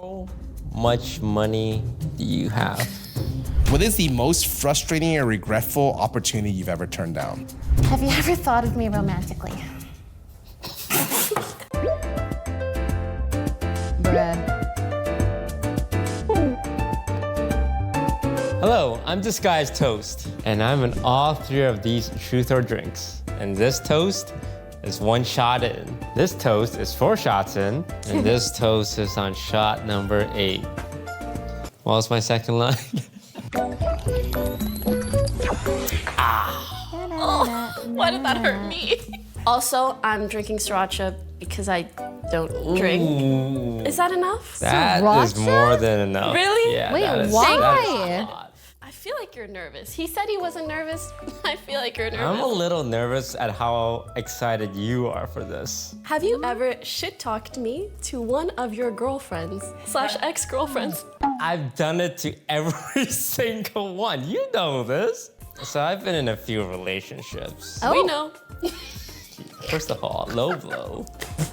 How much money do you have? What is the most frustrating or regretful opportunity you've ever turned down? Have you ever thought of me romantically? Hello, I'm Disguised Toast, and I'm in all three of these truth or drinks. And this toast is 1 shot in. This toast is 4 shots in, and this toast is on shot number 8. What was my second line? Why did that hurt me? Also, I'm drinking sriracha because I don't drink. Ooh, Is that enough? that is more than enough. Really? Yeah, Wait, that is, why? that is a lot. I feel like you're nervous. He said he wasn't nervous. I feel like you're nervous. I'm a little nervous at how excited you are for this. Have you ever shit-talked me to one of your girlfriends / ex-girlfriends? I've done it to every single one. You know this. So I've been in a few relationships. Oh. We know. First of all, low blow.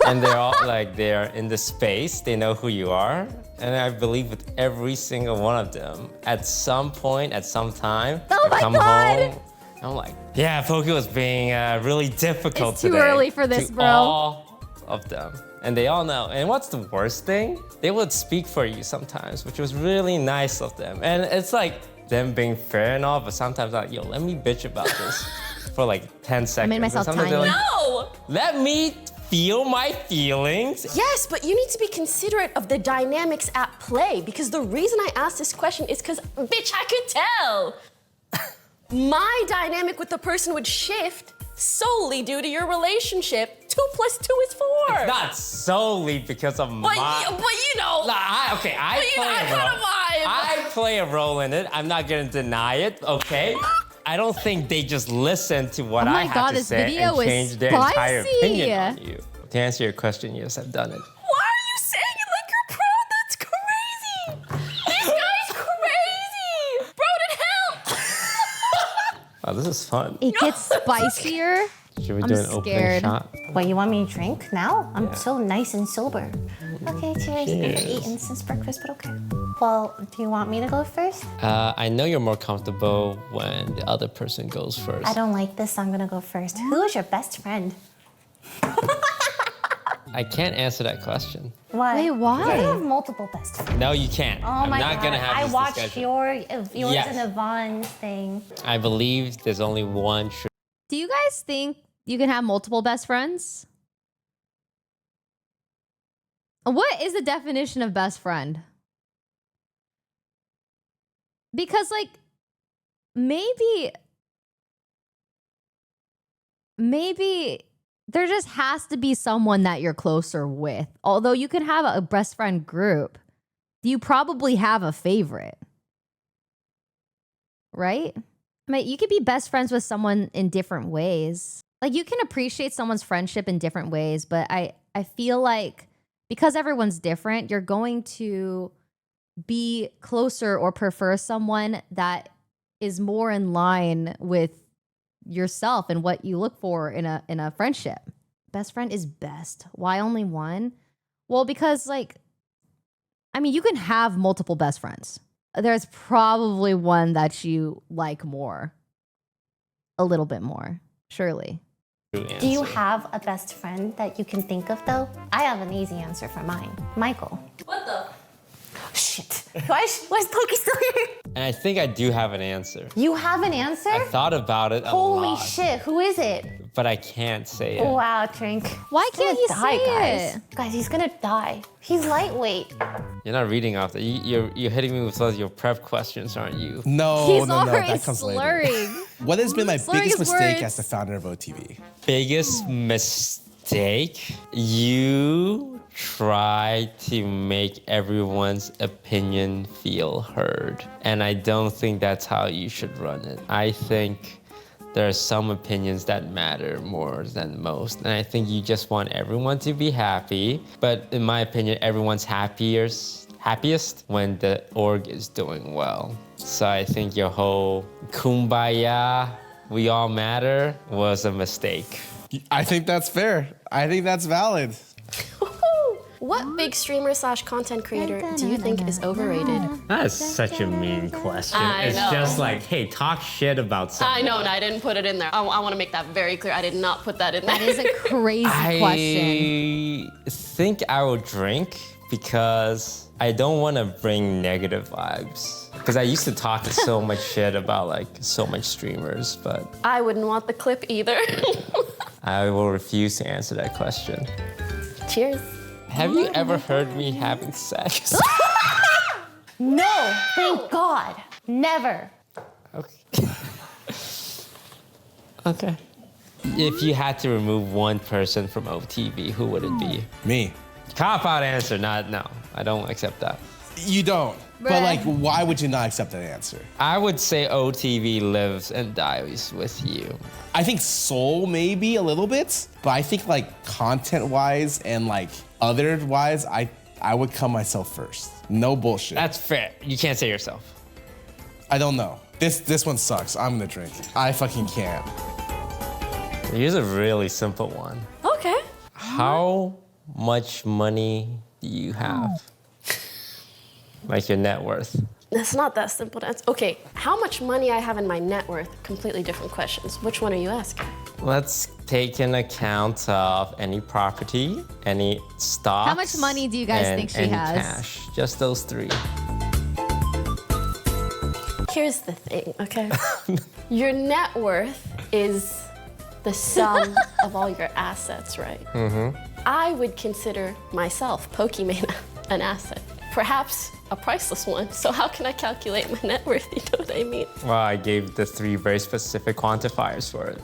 And they're all like, they're in the space, they know who you are. And I believe with every single one of them, at some point, at some time, Oh my I come God. home, I'm like, yeah, Poki was being really difficult It's too today. early for this, to bro. All of them. And they all know. And what's the worst thing? They would speak for you sometimes, which was really nice of them. And it's like them being fair and all, but sometimes I'm like, yo, let me bitch about this for like 10 seconds. made myself And sometimes they're tiny. like, No! let me feel my feelings. Yes, but you need to be considerate of the dynamics at play, because the reason I asked this question is because, bitch, I could tell. My dynamic with the person would shift solely due to your relationship. 2 + 2 is 4. Not solely because of But, my... but you know. Nah, I play I a had role. a vibe. I play a role in it. I'm not gonna deny it, okay? I don't think they just listen to what Oh my I have God, to this say video and is change their entire spicy. opinion on you. To answer your question, yes, I've done it. Why are you saying it like you're proud? That's crazy. This guy's crazy. Bro, did help. Wow, this is fun. It gets spicier. Should we I'm do an opening scared. shot? Wait, you want me to drink now? I'm Yeah. so nice and sober. Okay, cheers. I haven't Cheers. eaten since breakfast, but okay. Well, do you want me to go first? I know you're more comfortable when the other person goes first. I don't like this, so I'm gonna go first. Who is your best friend? I can't answer that question. Why? Wait, why? I have multiple best friends. No, you can't. Oh I'm my not God. gonna have I this watched discussion. yours Yes. and Yvonne's thing. I believe there's only one true. Do you guys think you can have multiple best friends? What is the definition of best friend? Because, like, maybe there just has to be someone that you're closer with. Although you can have a best friend group, you probably have a favorite, right? I mean, you could be best friends with someone in different ways. Like, you can appreciate someone's friendship in different ways, but I feel like because everyone's different, you're going to be closer or prefer someone that is more in line with yourself and what you look for in a friendship. Best friend is best. Why only one? Well, because, like, I mean, you can have multiple best friends. There's probably one that you like more. A little bit more, surely. Do you have a best friend that you can think of, though? I have an easy answer for mine. Michael. What the? Shit. Why is Pokey still here? And I think I do have an answer. You have an answer? I thought about it a Holy lot, shit, who is it? but I can't say it. Wow, Trink. Why He's gonna can't you die, say guys. it? Guys, he's gonna die. He's lightweight. You're not reading off that. You're hitting me with your prep questions, aren't you? No, He's no, already that comes later. slurring. What has been my Slurring biggest his mistake words. as the founder of OTV? Biggest mistake? You try to make everyone's opinion feel heard. And I don't think that's how you should run it. I think there are some opinions that matter more than most. And I think you just want everyone to be happy. But in my opinion, everyone's happiest when the org is doing well. So I think your whole kumbaya, we all matter, was a mistake. I think that's fair. I think that's valid. What big streamer / content creator do you think is overrated? That is such a mean question. I It's know. just like, hey, talk shit about something. I know, and I didn't put it in there. I want to make that very clear. I did not put that in there. That is a crazy question. I think I will drink because I don't want to bring negative vibes. Because I used to talk so much shit about like so much streamers, but I wouldn't want the clip either. I will refuse to answer that question. Cheers. Have you ever heard me having sex? No, thank God. Never. Okay. Okay. If you had to remove one person from OTV, who would it be? Me. Cop out answer, not no. I don't accept that. You don't. But Bruh. like, why would you not accept that answer? I would say OTV lives and dies with you. I think soul maybe a little bit, but I think like content-wise and like other-wise, I would come myself first. No bullshit. That's fair. You can't say yourself. I don't know. This one sucks. I'm gonna drink. I fucking can't. Here's a really simple one. Okay. How much money do you have? Like your net worth. That's not that simple to answer. Okay, how much money I have in my net worth? Completely different questions. Which one are you asking? Let's take in account of any property, any stocks. How much money do you guys and think she any has? Cash. Just those three. Here's the thing, okay? Your net worth is the sum of all your assets, right? Mm-hmm. I would consider myself, Pokimane, an asset. Perhaps a priceless one. So how can I calculate my net worth? You know what I mean? Well, I gave the three very specific quantifiers for it.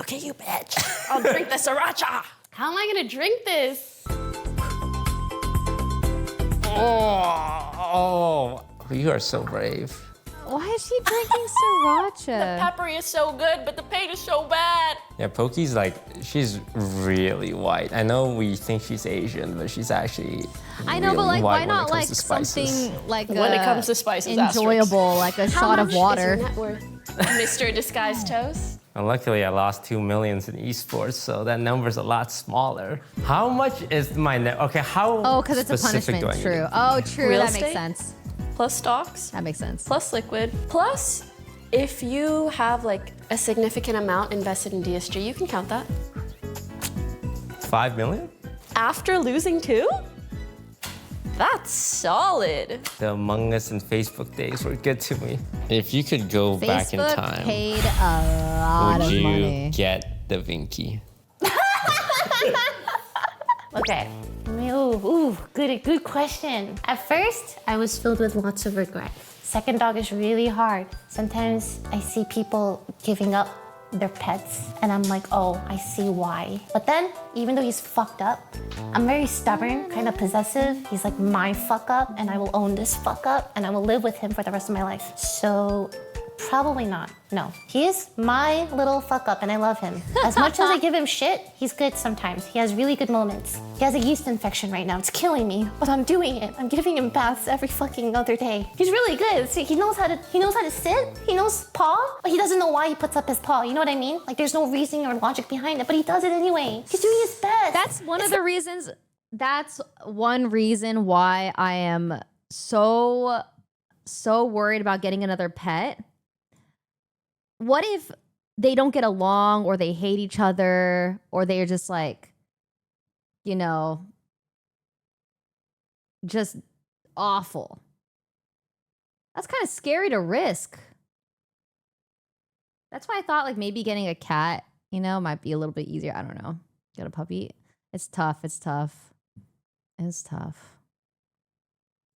Okay, you bitch. I'll drink the sriracha. How am I gonna drink this? Oh, you are so brave. Why is she drinking sriracha? Peppery is so good, but the pain is so bad. Yeah, Poki's like, she's really white. I know we think she's Asian, but she's actually I know, really but like, white why when it not comes like to spices. something like When it comes to spices, enjoyable, like a How shot much of water? is your net worth, Mr. Disguised Toast? And luckily, I lost 2 million in esports, so that number's a lot smaller. How much is my net? Okay, how Oh, because it's a specific punishment. do I need? True. Oh, true. Real That estate? makes sense. Plus stocks, That makes sense. plus liquid, plus if you have like a significant amount invested in DSG, you can count that. 5 million? After losing 2? That's solid. The Among Us and Facebook days were good to me. If you could go back in Facebook time, paid a lot would of you money. get the Vinky? Okay. Ooh, good question. At first, I was filled with lots of regret. Second dog is really hard. Sometimes I see people giving up their pets, and I'm like, oh, I see why. But then, even though he's fucked up, I'm very stubborn, kind of possessive. He's like my fuck up, and I will own this fuck up, and I will live with him for the rest of my life. So, probably not. No. He is my little fuck up, and I love him. As much as I give him shit, he's good sometimes. He has really good moments. He has a yeast infection right now. It's killing me, but I'm doing it. I'm giving him baths every fucking other day. He's really good. See, he knows how to sit. He knows paw, but he doesn't know why he puts up his paw. You know what I mean? Like there's no reasoning or logic behind it, but he does it anyway. He's doing his best. That's one of the reasons. That's one reason why I am so worried about getting another pet. What if they don't get along or they hate each other or they're just like, you know, just awful? That's kind of scary to risk. That's why I thought like maybe getting a cat, you know, might be a little bit easier. I don't know. Get a puppy. It's tough. It's tough. It's tough.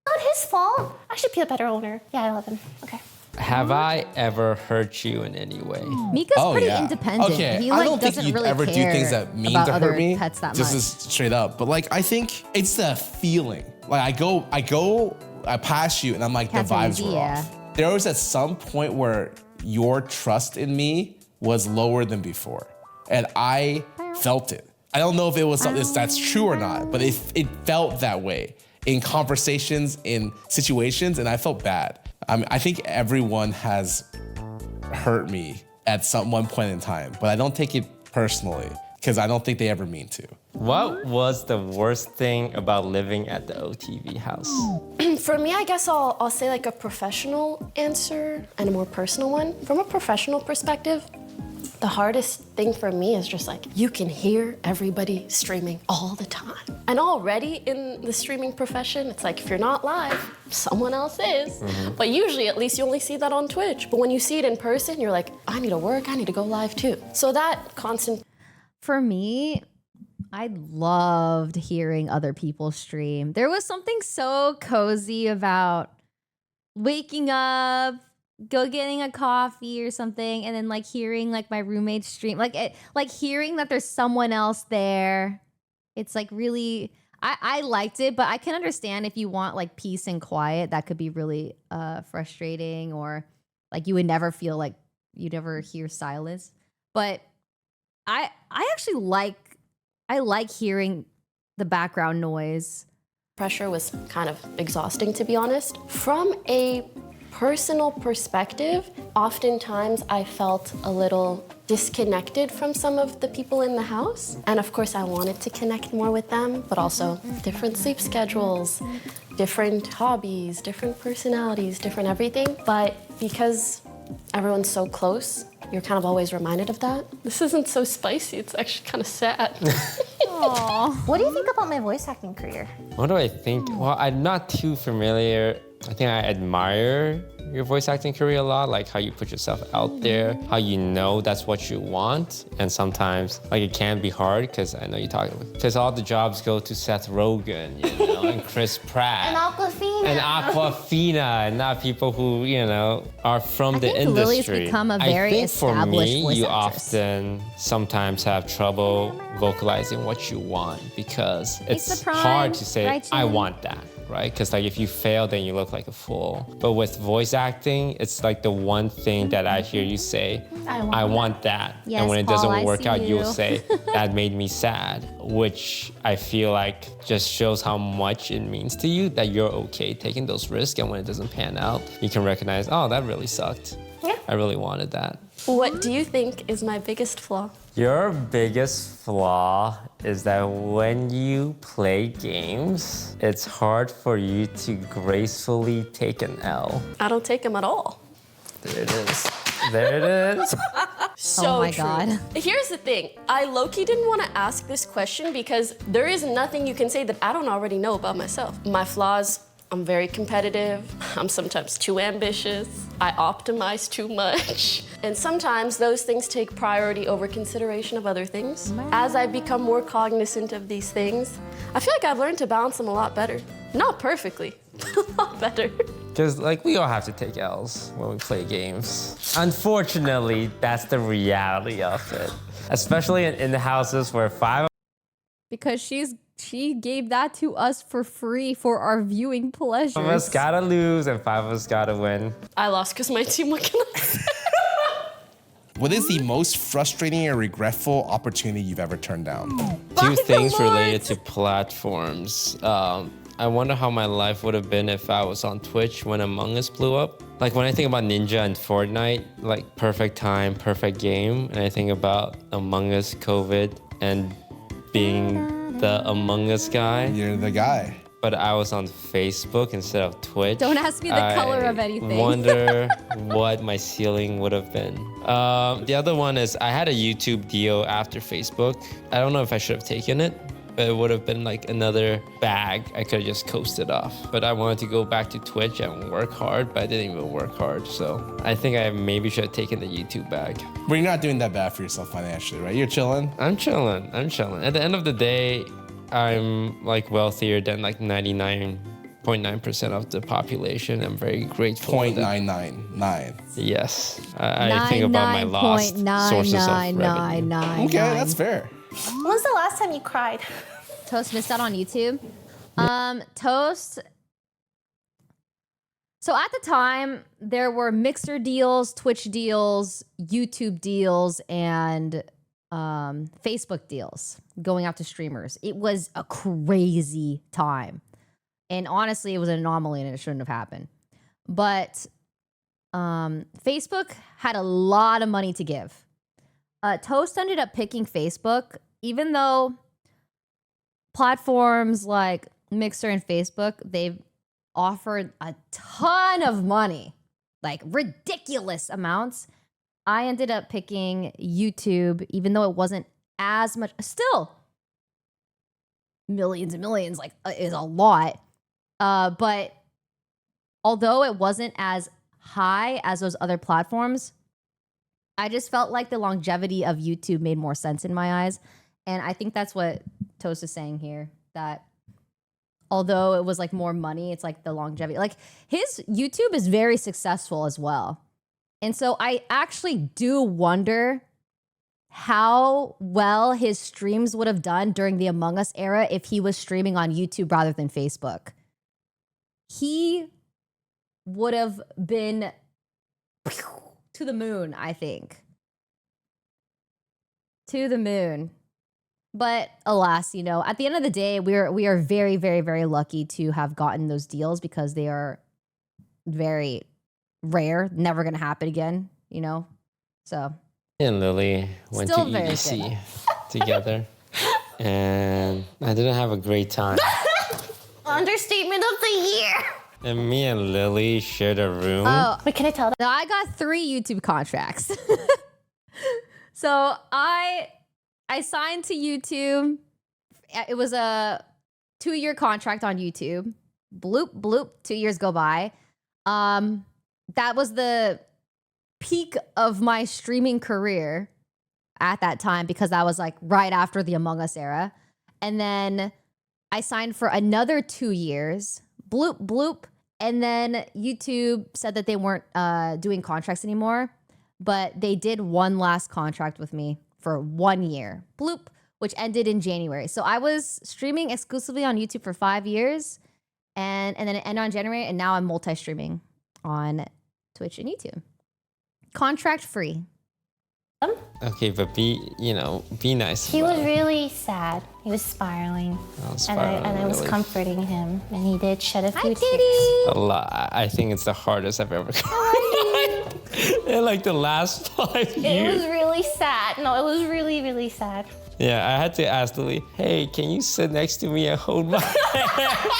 not his fault. I should be a better owner. Yeah, I love him. Okay. Have I ever hurt you in any way? Mika's pretty independent. Okay, He I like don't think doesn't you'd really ever do care things that mean about to other hurt me. pets that Just much. as straight up. But like, I think it's the feeling. Like I pass you and I'm like, Cats the are vibes easy, were yeah. off. There was at some point where your trust in me was lower than before. And I felt it. I don't know if it was something that's true or not, but it felt that way in conversations, in situations, and I felt bad. I think everyone has hurt me at one point in time, but I don't take it personally because I don't think they ever mean to. What was the worst thing about living at the OTV house? For me, I guess I'll say like a professional answer and a more personal one. From a professional perspective, the hardest thing for me is just like, you can hear everybody streaming all the time. And already in the streaming profession, it's like, if you're not live, someone else is. But usually, at least you only see that on Twitch. But when you see it in person, you're like, I need to work, I need to go live too. So that constant. For me, I loved hearing other people stream. There was something so cozy about waking up, go getting a coffee or something, and then like hearing like my roommate stream, like hearing that there's someone else there. It's like really, I liked it, but I can understand if you want like peace and quiet, that could be really frustrating, or like you would never feel like you never hear silence. But I actually like hearing the background noise. Pressure was kind of exhausting, to be honest. From a personal perspective, oftentimes I felt a little disconnected from some of the people in the house. And of course, I wanted to connect more with them, but also different sleep schedules, different hobbies, different personalities, different everything. But because everyone's so close, you're kind of always reminded of that. This isn't so spicy, it's actually kind of sad. What do you think about my voice acting career? What do I think? Well, I'm not too familiar. I think I admire your voice acting career a lot, like how you put yourself out there, how you know that's what you want. And sometimes, like, it can be hard, because I know you're talking, because all the jobs go to Seth Rogen, you know, and Chris Pratt. And Aquafina. And Aquafina, and not people who, you know, are from the think Lily's industry. become a I very think for established me, voice you actress. often sometimes have trouble vocalizing what you want, because it's the prime, hard to say, right, I Jen? want that, right? Because like if you fail, then you look like a fool. But with voice acting, it's like the one thing that I hear you say, I want that. Yes, and when it Paul, doesn't I work see out, you. you'll say, that made me sad, which I feel like just shows how much it means to you that you're okay taking those risks. And when it doesn't pan out, you can recognize, oh, that really sucked. Yeah. I really wanted that. What do you think is my biggest flaw? Your biggest flaw is that when you play games, it's hard for you to gracefully take an L. I don't take them at all. There it is. There it is. So Oh my true. God. Here's the thing. I low-key didn't want to ask this question because there is nothing you can say that I don't already know about myself. My flaws, I'm very competitive. I'm sometimes too ambitious. I optimize too much. And sometimes those things take priority over consideration of other things. As I become more cognizant of these things, I feel like I've learned to balance them a lot better. Not perfectly, but a lot better. Because like we all have to take L's when we play games. Unfortunately, that's the reality of it. Especially in the houses where 5 Because she gave that to us for free for our viewing pleasures. of us gotta lose and 5 of us gotta win. I lost because my team, what can I say? What is the most frustrating or regretful opportunity you've ever turned down? Two things related to platforms. I wonder how my life would have been if I was on Twitch when Among Us blew up. Like when I think about Ninja and Fortnite, like perfect time, perfect game. And I think about Among Us, COVID, and being the Among Us guy. You're the guy. But I was on Facebook instead of Twitch. Don't ask me the color of anything. I wonder what my ceiling would have been. The other one is I had a YouTube deal after Facebook. I don't know if I should have taken it, but it would have been like another bag. I could have just coasted off. But I wanted to go back to Twitch and work hard, but I didn't even work hard. So I think I maybe should have taken the YouTube bag. But you're not doing that bad for yourself financially, right? You're chilling. I'm chilling. At the end of the day, I'm like wealthier than like 99.9% of the population. I'm very grateful. for that. 0.999. Yes. I think about my lost sources of revenue. Okay, that's fair. When was the last time you cried? Toast missed out on YouTube. Toast. So at the time, there were Mixer deals, Twitch deals, YouTube deals, and Facebook deals going out to streamers. It was a crazy time. And honestly, it was an anomaly and it shouldn't have happened. But Facebook had a lot of money to give. Toast ended up picking Facebook, even though platforms like Mixer and Facebook, they've offered a ton of money, like ridiculous amounts. I ended up picking YouTube, even though it wasn't as much. Still, millions and millions, like, is a lot. But although it wasn't as high as those other platforms, I just felt like the longevity of YouTube made more sense in my eyes. And I think that's what Toast is saying here, that although it was like more money, it's like the longevity. Like his YouTube is very successful as well. And so I actually do wonder how well his streams would have done during the Among Us era if he was streaming on YouTube rather than Facebook. He would have been to the moon, I think. To the moon. But alas, you know, at the end of the day, we are very, very, very lucky to have gotten those deals because they are very rare, never gonna happen again, you know? So Me and Lily went to Still very EDC together, and I didn't have a great time. Understatement of the year. And me and Lily shared a room. oh, Wait, can I tell that? now I got 3 YouTube contracts. So I signed to YouTube. It was a 2-year contract on YouTube. Bloop, bloop, 2 years go by. That was the peak of my streaming career at that time because that was like right after the Among Us era. And then I signed for another 2 years. Bloop, bloop. And then YouTube said that they weren't doing contracts anymore, but they did one last contract with me for 1 year. Bloop, which ended in January. So I was streaming exclusively on YouTube for 5 years, and then it ended on January, and now I'm multi-streaming on Twitch and YouTube. Contract free. Okay, but be nice. He about was it. really sad. He was spiraling. I was And I spiraling, was really. comforting him, and he did shed a Hi, few tears. Kitty. A lot. I think it's the hardest I've ever cried. In like the last 5 It years. was really sad. No, it was really, really sad. Yeah, I had to ask Lily, hey, can you sit next to me and hold my hand?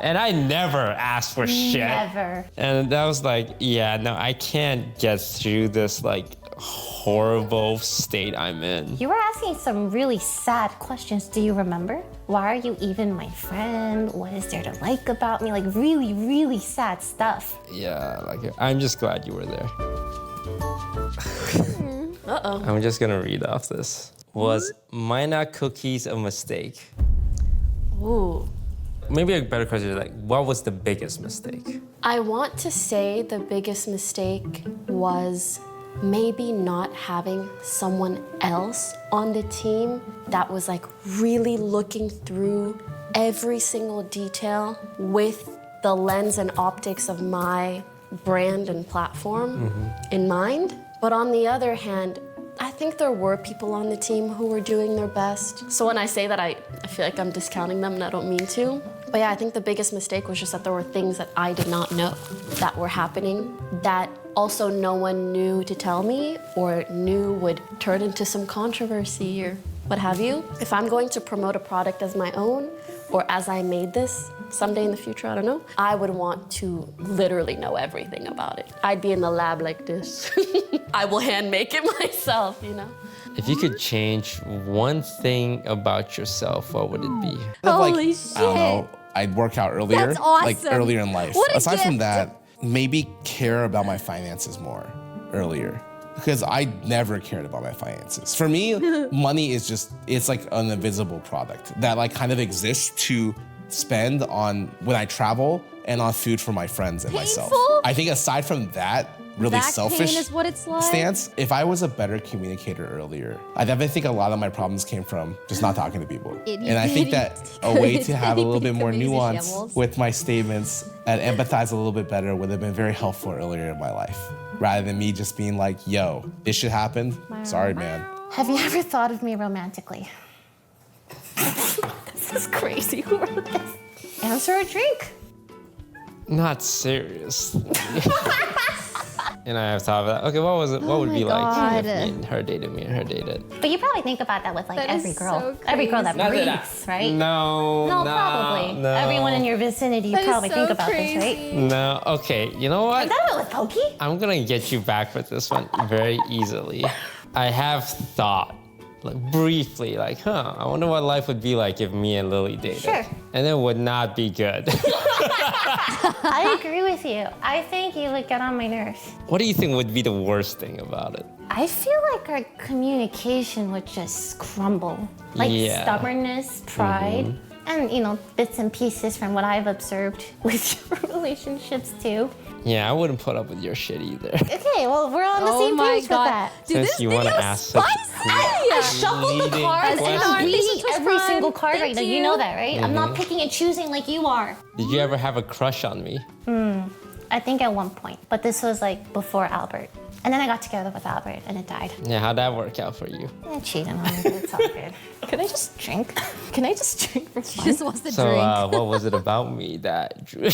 And I never asked for shit. Never. And that was like, yeah, no, I can't get through this like horrible state I'm in. You were asking some really sad questions. Do you remember? Why are you even my friend? What is there to like about me? Like really, really sad stuff. Yeah, like I'm just glad you were there. Uh-oh. I'm just gonna read off this. Was Mina cookies a mistake? Ooh. Maybe a better question is like, what was the biggest mistake? I want to say the biggest mistake was maybe not having someone else on the team that was like really looking through every single detail with the lens and optics of my brand and platform in mind. But on the other hand, I think there were people on the team who were doing their best. So when I say that, I feel like I'm discounting them and I don't mean to. But yeah, I think the biggest mistake was just that there were things that I did not know that were happening that also no one knew to tell me or knew would turn into some controversy or what have you. If I'm going to promote a product as my own or as I made this someday in the future, I don't know, I would want to literally know everything about it. I'd be in the lab like this. I will hand make it myself, you know? If you could change one thing about yourself, what would it be? Holy I don't know. shit. I'd work out earlier. That's awesome. Like earlier in life. What a Aside from gift. that, maybe care about my finances more earlier. Because I never cared about my finances. For me, money is just, it's like an invisible product that like kind of exists to spend on when I travel and on food for my friends and myself. Painful? I think aside from that, really Back selfish pain is what it's like. stance, if I was a better communicator earlier, I definitely think a lot of my problems came from just not talking to people. And I think that a way to have a little bit more Community nuance shambles. with my statements and empathize a little bit better would have been very helpful earlier in my life. Rather than me just being like, yo, this shit happened. Sorry, man. Have you ever thought of me romantically? This is crazy. Who wrote this? Answer a drink. Not serious. And I have thought about, okay, what was it? What would it be like God. if me and her dated? But you probably think about that with like That is every girl. so Every girl that crazy. breathes, right? No, probably. no. Everyone in your vicinity, you That is probably so think about crazy. this, right? No, okay, you know what? You thought about it with Pokey? I'm gonna get you back with this one very easily. I have thought, like briefly, like, I wonder what life would be like if me and Lily dated. Sure. And it would not be good. I agree with you. I think you would get on my nerves. What do you think would be the worst thing about it? I feel like our communication would just crumble. Like Yeah. stubbornness, pride, and bits and pieces from what I've observed with your relationships too. Yeah, I wouldn't put up with your shit either. Okay, well, we're on the Oh same my page God. with that. Dude, Since this you wanna video's ask such spicy. I shuffled the leading cards and question. I'm reading This was every fun. single card right Thank now. You you. know that, right? I'm not picking and choosing like you are. Did you ever have a crush on me? I think at one point, but this was like before Albert. And then I got together with Albert and it died. Yeah, how'd that work out for you? I cheated on me, but it's all good. Can I just drink? Can I just drink for fun? Just wants to So, drink. what was it about me that drew?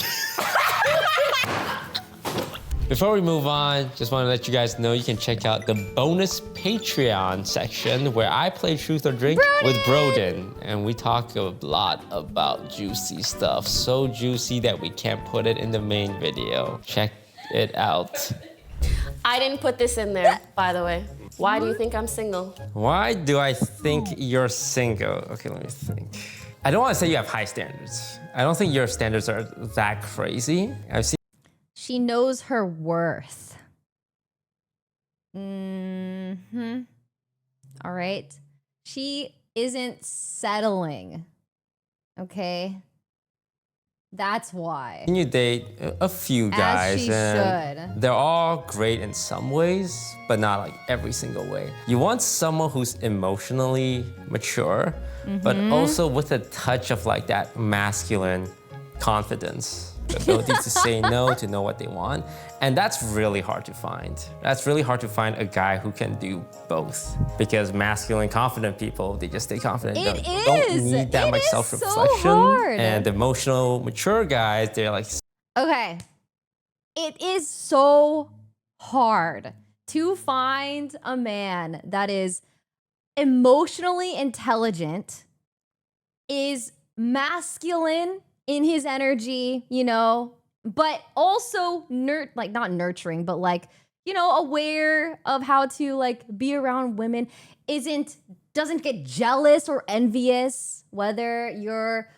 Before we move on, just want to let you guys know you can check out the bonus Patreon section where I play Truth or Drink with Broden. And we talk a lot about juicy stuff. So juicy that we can't put it in the main video. Check it out. I didn't put this in there, by the way. Why do you think I'm single? Why do I think you're single? Okay, let me think. I don't want to say you have high standards. I don't think your standards are that crazy. I've seen She knows her worth. All right. She isn't settling. Okay. That's why. you date a few guys, she and should. they're all great in some ways, but not like every single way. You want someone who's emotionally mature, but also with a touch of like that masculine confidence, the ability to say no, to know what they want. And that's really hard to find. That's really hard to find a guy who can do both. Because masculine, confident people, they just stay confident. It don't is. need that It much is self-reflection. so hard. And emotional, mature guys, they're like, Okay. It is so hard to find a man that is emotionally intelligent, is masculine in his energy, but also not nurturing, but aware of how to be around women, doesn't get jealous or envious, whether you're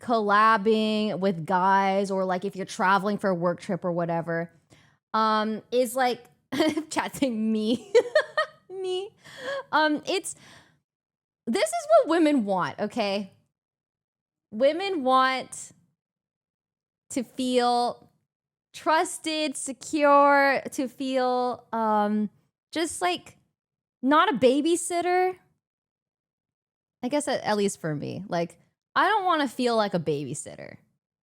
collabing with guys or if you're traveling for a work trip or whatever, is chatting me. me. This is what women want, okay? Women want to feel trusted, secure, to feel just not a babysitter. I guess at least for me. I don't want to feel like a babysitter.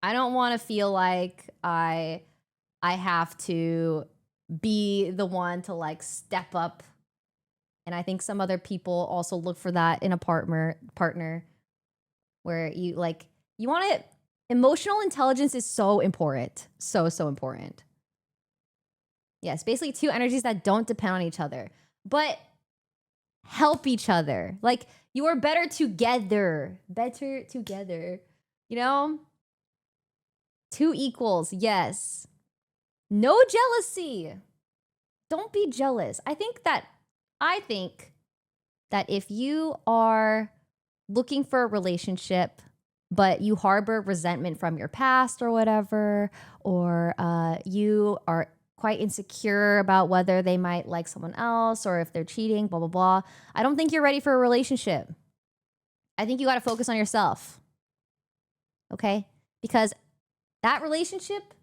I don't want to feel like I have to be the one to step up. And I think some other people also look for that in a partner where you want it. Emotional intelligence is so important. So important. Yes, basically two energies that don't depend on each other, but help each other. You are better together. Better together. Two equals, yes. No jealousy. Don't be jealous. I think that if you are looking for a relationship, but you harbor resentment from your past or whatever, or you are quite insecure about whether they might like someone else or if they're cheating, blah, blah, blah, I don't think you're ready for a relationship. I think you got to focus on yourself. Okay? Because that relationship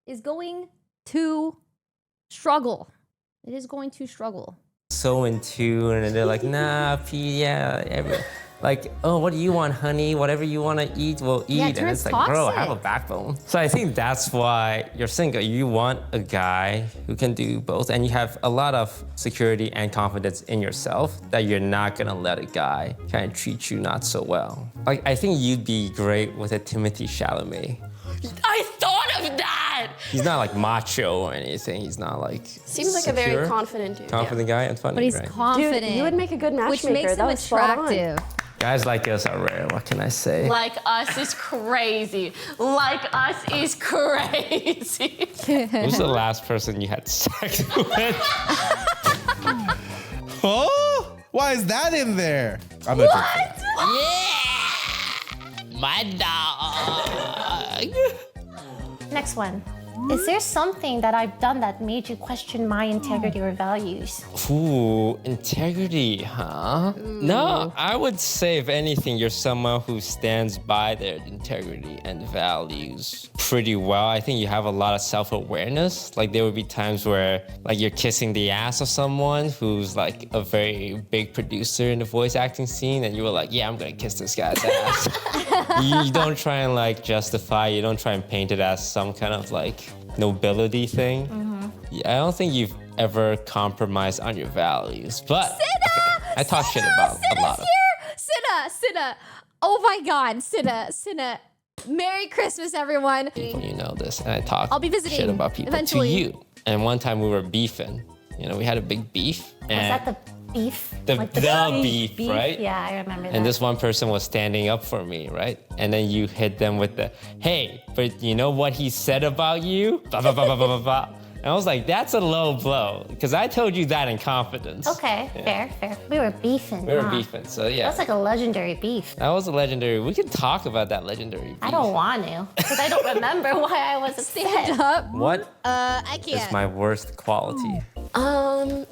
is going to struggle. It is going to struggle. so in tune, and they're like, nah, oh, what do you want, honey? Whatever you want to eat, we'll eat. Yeah, And turns it's like, bro, toxic. have a backbone. So I think that's why you're single. You want a guy who can do both, and you have a lot of security and confidence in yourself that you're not gonna let a guy kind of treat you not so well. Like, I think you'd be great with a Timothy Chalamet. I thought of that. He's not like macho or anything. He's not like Seems like a very secure, confident dude. confident guy and funny, But he's right? confident. Dude, you would make a good matchmaker. which makes That him was spot on. attractive. Guys like us are rare. What can I say? Like us is crazy. Like us is crazy. Who's the last person you had sex with? Oh, why is that in there? I'm not What? My dog. Next one. Is there something that I've done that made you question my integrity or values? Ooh, integrity, huh? No, I would say if anything, you're someone who stands by their integrity and values pretty well. I think you have a lot of self-awareness. Like there would be times where like you're kissing the ass of someone who's like a very big producer in the voice acting scene and you were like, yeah, I'm gonna kiss this guy's ass. You don't try and like justify, you don't try and paint it as some kind of like nobility thing. I don't think you've ever compromised on your values, but I talk shit about a lot of. Sinna. Oh my God, Sinna. Merry Christmas, everyone. People, you know this, and I talk I'll be visiting shit about people eventually. to you. And one time we were beefing. You know, we had a big beef. Was And that the beef? The- Like the beef, right? Yeah, I remember that. And this one person was standing up for me, right? And then you hit them with the, hey, but you know what he said about you? Blah, blah, blah, blah, blah, blah, blah. And I was like, that's a low blow, because I told you that in confidence. Okay, fair. We were beefing. We were huh? beefing, so yeah. That's like a legendary beef. That was a legendary, we can talk about that legendary beef. I don't want to, because I don't remember why I was upset. Stand up. What I is can't. my worst quality?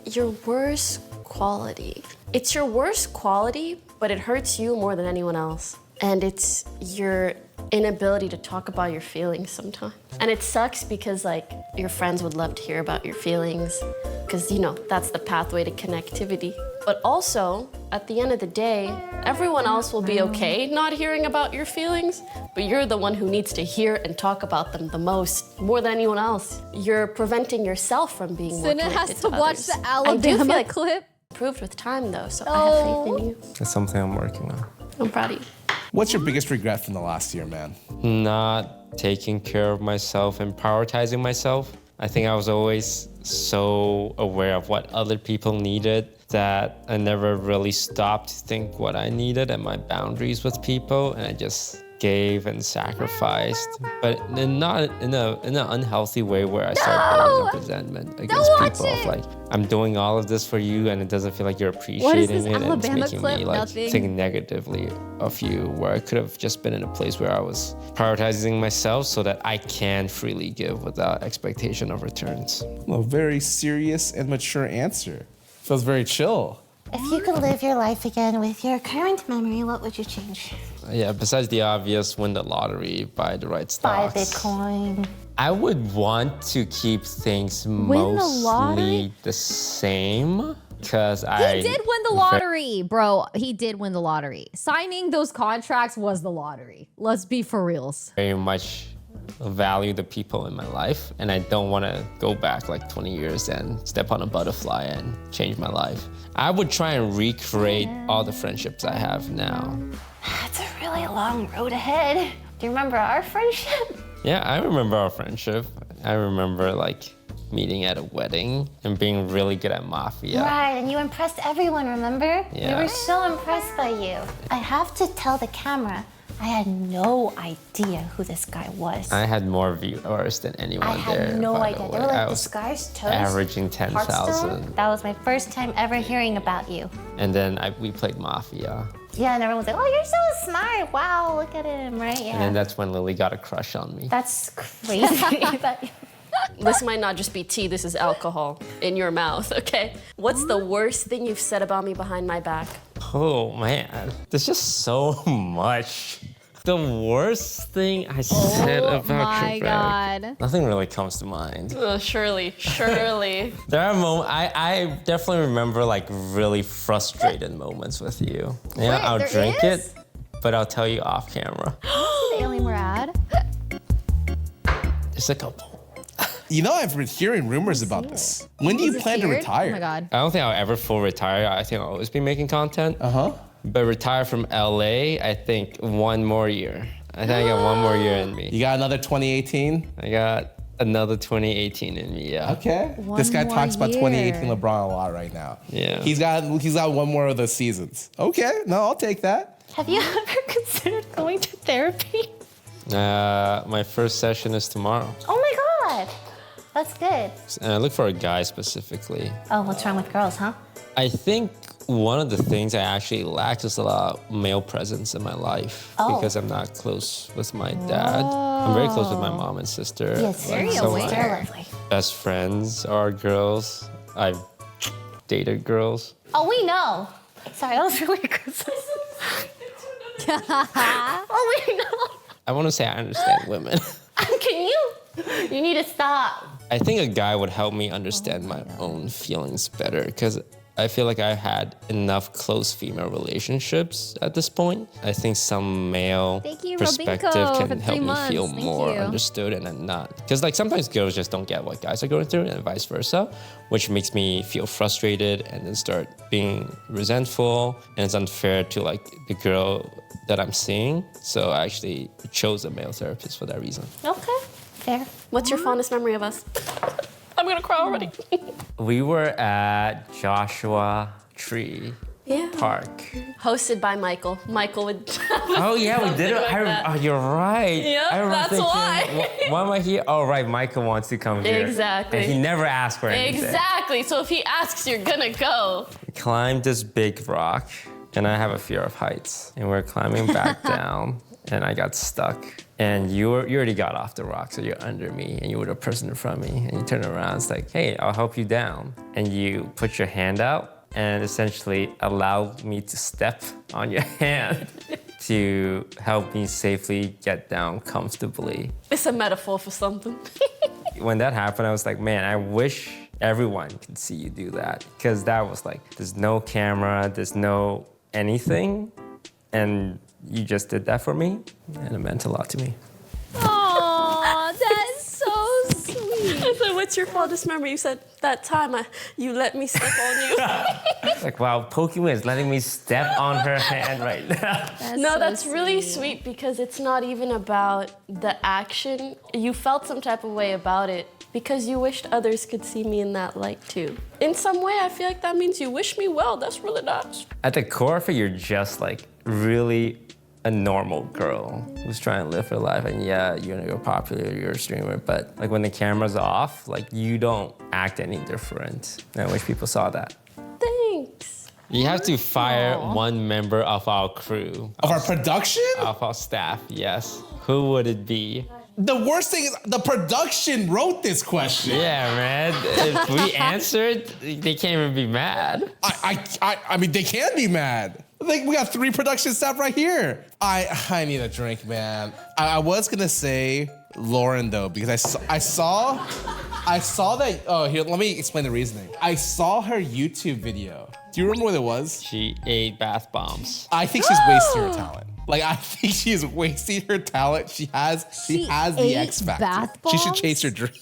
Your worst quality. It's your worst quality, but it hurts you more than anyone else. And it's your inability to talk about your feelings sometimes. And it sucks because like your friends would love to hear about your feelings because you know, that's the pathway to connectivity. But also, at the end of the day, everyone else will be okay not hearing about your feelings, but you're the one who needs to hear and talk about them the most, more than anyone else. You're preventing yourself from being more Sinna connected has to to watch others. the I do feel Alabama like clip. improved with time though, so I have faith in you. That's something I'm working on. I'm proud of you. What's your biggest regret from the last year, man? Not taking care of myself and prioritizing myself. I think I was always so aware of what other people needed that I never really stopped to think what I needed and my boundaries with people, and I just gave and sacrificed, but not in an unhealthy way where I start building up resentment against watch people. Of it. like, I'm doing all of this for you, and it doesn't feel like you're What is appreciating this it, and it's Alabama making clip? me like Nothing. think negatively of you. Where I could have just been in a place where I was prioritizing myself so that I can freely give without expectation of returns. A very serious and mature answer. Feels very chill. If you could live your life again with your current memory, what would you change? Yeah, besides the obvious, win the lottery, buy the right Buy stocks. Bitcoin. I would want to keep things the mostly lottery? the same because He did win the lottery, bro. He did win the lottery. Signing those contracts was the lottery. Let's be for reals. very much value the people in my life, and I don't want to go back like 20 years and step on a butterfly and change my life. I would try and recreate all the friendships I have now. That's a really long road ahead. Do you remember our friendship? Yeah, I remember our friendship. I remember like meeting at a wedding and being really good at mafia. Right, and you impressed everyone, remember? Yeah. We were so impressed by you. I have to tell the camera, I had no idea who this guy was. I had more viewers than anyone I there. had no by the idea. They way. were I like, was this guy's toast. averaging 10,000. Hearthstone. That was my first time ever hearing about you. And then we played Mafia. Yeah, and everyone was like, oh, you're so smart. Wow, look at him, right? Yeah. And then that's when Lily got a crush on me. That's crazy. This might not just be tea, this is alcohol in your mouth, okay? What's the worst thing you've said about me behind my back? Oh man, there's just so much. The worst thing I said Oh about my your back. God. Nothing really comes to mind. Surely. There are moments, I definitely remember like really frustrated moments with you. Yeah, Wait, I'll there drink is? it, but I'll tell you off camera. The alien we're at. There's a couple. You know, I've been hearing rumors about this. When do you plan to Weird? retire? Oh my God. I don't think I'll ever full retire. I think I'll always be making content. Uh-huh. But retire from LA, I think one more year. I think I got one more year in me. You got another 2018? I got another 2018 in me, yeah. Okay. One This guy more talks about year. 2018 LeBron a lot right now. Yeah. He's got one more of those seasons. Okay, no, I'll take that. Have you ever considered going to therapy? My first session is tomorrow. Oh my God. That's good. And I look for a guy specifically. Oh, what's wrong with girls, huh? I think one of the things I actually lack is a lot of male presence in my life because I'm not close with my dad. I'm very close with my mom and sister. Yes, Very so aware. they're lovely. Best friends are girls. I've dated girls. Oh, we know. Sorry, that was really aggressive. Oh, we know. I want to say I understand women. Can you? You need to stop. I think a guy would help me understand my own feelings better because I feel like I had enough close female relationships at this point. I think some male Thank you, perspective Robinko, for can 3 help me months. feel Thank more you. understood and I'm not. Because like sometimes girls just don't get what guys are going through and vice versa, which makes me feel frustrated and then start being resentful. And it's unfair to like the girl that I'm seeing. So I actually chose a male therapist for that reason. Okay, fair. What's your fondest memory of us? I'm gonna cry already. We were at Joshua Tree Yeah. Park. Hosted by Michael. Michael would. Oh yeah, we did it. Something like that. You're right. Yeah, I remember that's thinking, why. Why am I here? Oh right, Michael wants to come here. Exactly. And he never asked for anything. Exactly. So if he asks, you're gonna go. Climbed this big rock, and I have a fear of heights. And we're climbing back down, and I got stuck. And you already got off the rock, so you're under me, and you were the person in front of me. And you turn around, it's like, hey, I'll help you down. And you put your hand out, and essentially allowed me to step on your hand to help me safely get down comfortably. It's a metaphor for something. When that happened, I was like, man, I wish everyone could see you do that. Because that was like, there's no camera, there's no anything. And you just did that for me, and it meant a lot to me. Aw, that's so sweet. So what's your fondest memory? You said that time you let me step on you. Like, wow, Pokimane is letting me step on her hand right now. That's really sweet because it's not even about the action. You felt some type of way about it because you wished others could see me in that light too. In some way, I feel like that means you wish me well. That's really nice. At the core of it, you're just like really a normal girl who's trying to live her life. And yeah, you're popular, you're a streamer, but like when the camera's off, like you don't act any different. And I wish people saw that. Thanks. You have to fire one member of our crew, Of our production? of our staff, yes. Who would it be? The worst thing is the production wrote this question. Yeah, man. If we answered, they can't even be mad. I mean, they can be mad. Like, we got 3 production staff right here. I need a drink, man. I was gonna say Lauren though, because I saw that. Oh, here, let me explain the reasoning. I saw her YouTube video. Do you remember what it was? She ate bath bombs. I think she's wasting her talent. Like, I think she's wasting her talent. She has the ate X factor. bath She should bombs? chase her dream.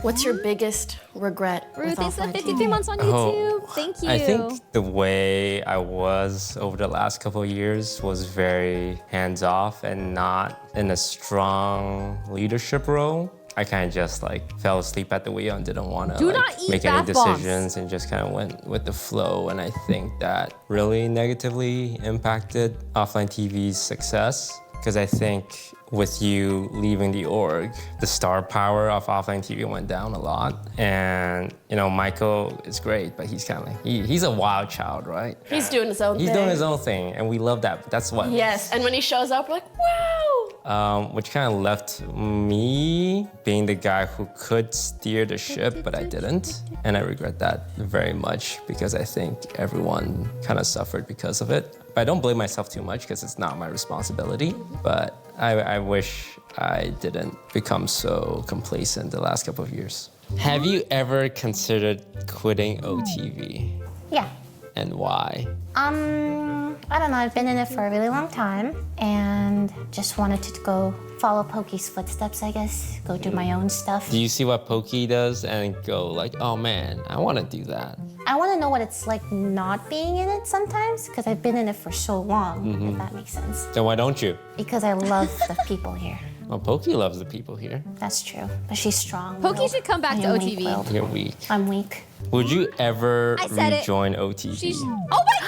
What's your biggest regret? Ruth, with thanks for Offline 53 TV? months on YouTube. Thank you. I think the way I was over the last couple of years was very hands-off and not in a strong leadership role. I kind of just like fell asleep at the wheel and didn't want to Do not eat make any bath bombs. decisions and just kind of went with the flow. And I think that really negatively impacted Offline TV's success because I think with you leaving the org, the star power of Offline TV went down a lot. And, you know, Michael is great, but he's kind of like, he's a wild child, right? He's doing his own thing. He's doing his own thing, and we love that. That's what. Yes, and when he shows up, we're like, wow. Which kind of left me being the guy who could steer the ship, but I didn't. And I regret that very much because I think everyone kind of suffered because of it. But I don't blame myself too much because it's not my responsibility. But I wish I didn't become so complacent the last couple of years. Have you ever considered quitting OTV? Yeah. And why? I don't know. I've been in it for a really long time and just wanted to go follow Poki's footsteps, I guess. Go do my own stuff. Do you see what Poki does and go like, oh man, I want to do that? I want to know what it's like not being in it sometimes, because I've been in it for so long, if that makes sense. Then why don't you? Because I love the people here. Well, Poki loves the people here. That's true, but she's strong. Poki should come back to OTV. You're weak. I'm weak. Would you ever I said it. rejoin OTV? Oh my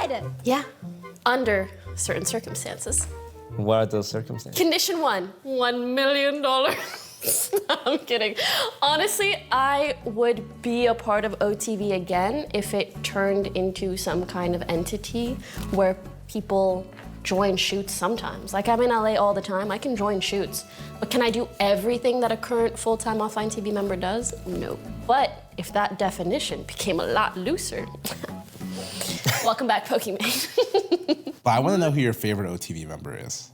God! Yeah, under certain circumstances. What are those circumstances? Condition one, $1 million. I'm kidding. Honestly, I would be a part of OTV again if it turned into some kind of entity where people join shoots sometimes. Like, I'm in LA all the time, I can join shoots. But can I do everything that a current full-time Offline TV member does? No. But if that definition became a lot looser, welcome back, Pokimane. But I want to know who your favorite OTV member is.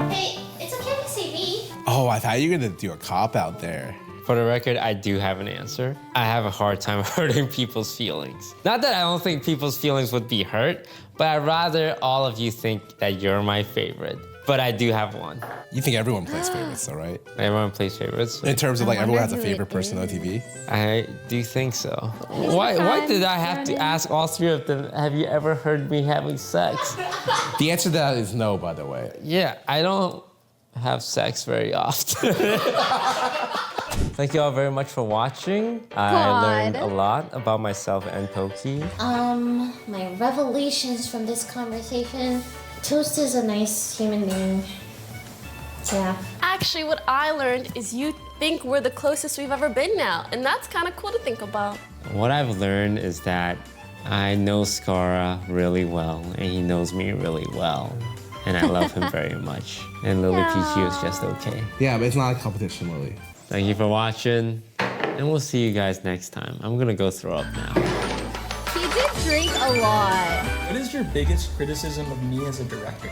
Hey, it's okay to say me. Oh, I thought you were gonna do a cop out there. For the record, I do have an answer. I have a hard time hurting people's feelings. Not that I don't think people's feelings would be hurt, but I'd rather all of you think that you're my favorite. But I do have one. You think everyone plays favorites, though, right? Everyone plays favorites. In terms of like everyone has a who it favorite person on OTV. I do think so. Why did I have to ask all three of them, have you ever heard me having sex? The answer to that is no, by the way. Yeah, I don't have sex very often. Thank you all very much for watching. I learned a lot about myself and Poki. My revelations from this conversation. Toast is a nice human being. Yeah. Actually, what I learned is you think we're the closest we've ever been now, and that's kind of cool to think about. What I've learned is that I know Skara really well, and he knows me really well. And I love him very much. And Lily Peachy is just okay. Yeah, but it's not a competition, Lily. Thank you for watching, and we'll see you guys next time. I'm gonna go throw up now. He did drink a lot. What is your biggest criticism of me as a director?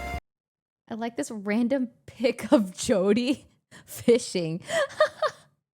I like this random pic of Jody fishing.